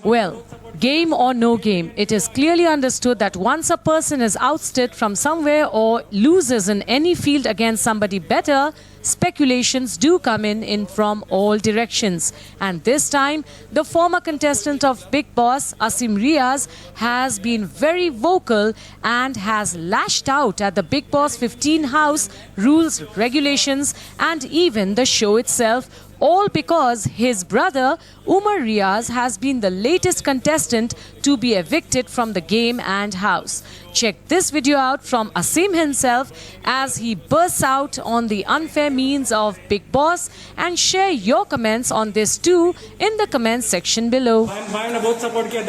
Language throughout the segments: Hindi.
Well, game or no game, it is clearly understood that once a person is ousted from somewhere or loses in any field against somebody better, speculations do come in from all directions. And this time, the former contestant of Bigg Boss, Asim Riaz, has been very vocal and has lashed out at the Bigg Boss 15 house rules, regulations, and even the show itself, all because his brother Umar Riaz has been the latest contestant to be evicted from the game and house. Check this video out from Asim himself as he bursts out on the unfair means of Bigg Boss, and share your comments on this too in the comment section below. भाई ने बहुत सपोर्ट किया,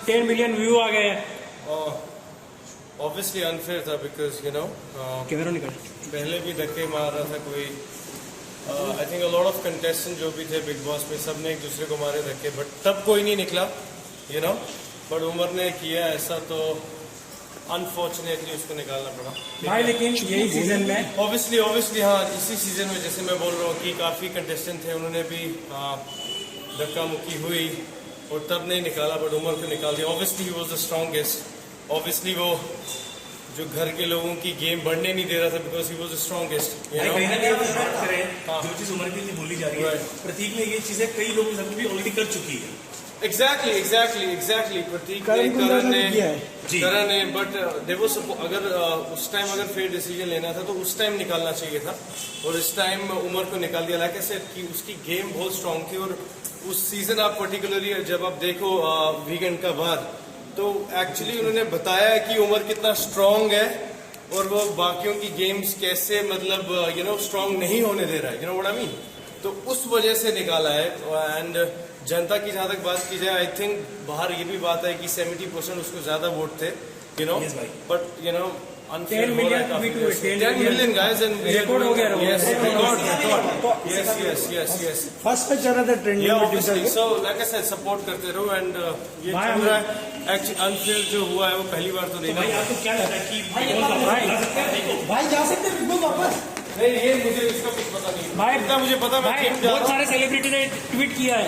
10 मिलियन व्यू आ गए. Obviously unfair था because you know पहले भी धक्के मार रहा था कोई. I think a lot of contestants जो भी थे बिग बॉस में सब ने एक दूसरे को मारे धक्के, बट तब कोई नहीं निकला, you know. बट उमर ने किया ऐसा तो अनफॉर्चुनेटली उसको निकालना पड़ा भाई. लेकिन यही सीजन में ऑब्वियसली हाँ, इसी सीजन में जैसे मैं बोल रहा हूँ कि काफी कंटेस्टेंट थे, उन्होंने भी धक्का मुक्की हुई और तब नहीं निकाला, बट उमर को निकाल दिया. Obviously he was the strongest. Obviously वो जो घर के लोगों की गेम बढ़ने नहीं दे रहा था because he was the strongest. जो चीज उमर के लिए बोली जा रही है, प्रतीक ने ये चीजें कई लोगों के साथ भी ऑलरेडी कर चुकी है. एग्जैक्टली प्रतीक करण ने, बट देखो अगर उस टाइम अगर फेयर डिसीजन लेना था तो उस टाइम निकालना चाहिए था, और इस टाइम उमर को निकाल दिया. लाइक आई सेड कि उसकी गेम बहुत स्ट्रांग थी, और उस सीजन आप पर्टिकुलरली जब आप देखो वीकेंड का बाद, तो एक्चुअली उन्होंने बताया कि उमर कितना स्ट्रांग है और वो बाकियों की गेम्स कैसे मतलब यू नो स्ट्रांग नहीं होने दे रहा है, you know what I mean. तो उस वजह से निकाला है. एंड जनता की जहां तक बात की जाए, आई थिंक बाहर ये भी बात है कि 70% उसको ज्यादा वोट थे, you know. But you know 10 million guys and record हो गया. yes फर्स्ट पे चल रहा था trending. yeah obviously so like I said support करते रहो. एंड ये चल रहा है एक्चुअली. अनफेयर जो हुआ है वो पहली बार तो नहीं. भाई आपको क्या लगता है कि भाई जा सकते हैं बिग बॉस वापस? नहीं, ये मुझे इसका कुछ पता नहीं भाई. इतना मुझे पता. मैं बहुत सारे सेलिब्रिटी ने ट्वीट किया है.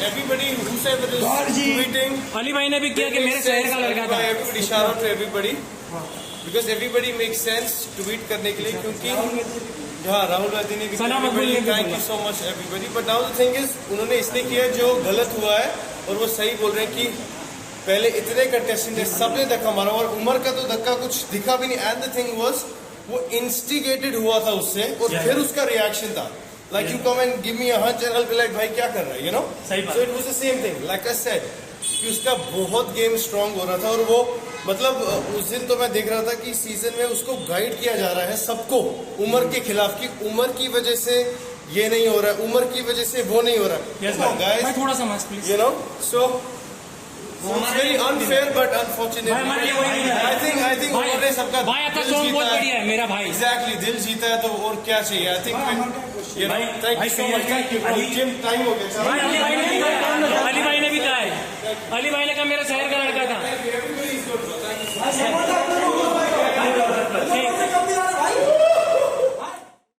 everybody who said that is tweeting. Ali भाई ने भी किया कि मेरे शहर का लड़का था. Everybody shout out to everybody because everybody makes sense tweet करने के लिए, क्योंकि हाँ राहुल गांधी ने भी thank you so much everybody. But now the thing is उन्होंने इसलिए किया जो गलत हुआ है, और वो सही बोल रहे हैं कि पहले इतने कंटेस्टेंट ने सबने धक्का मारा, और उमर का तो धक्का कुछ दिखा भी नहीं. एंड द थिंग वाज वो इंस्टिगेटेड हुआ था उससे, और फिर उसका रिएक्शन था like you come and give me a hunch and like भाई क्या कर रहा है, you know. So it was the same thing like I said कि उसका बहुत गेम स्ट्रांग हो रहा था, और वो मतलब उस दिन तो मैं देख रहा था कि सीजन में उसको गाइड किया जा रहा है सबको उमर के खिलाफ, कि उमर की वजह से ये नहीं हो रहा है, उमर की वजह से वो नहीं हो रहा है. थोड़ा सा mask please. You know so it's very unfair but unfortunately I think उन्होंने सबका भाई आपका सॉन्ग बहुत बढ़िया है मेरा भाई. Exactly, दिल जीता है तो और क्या चाहिए. I think you know, thank you so much. Thank you. Jim, time हो गया.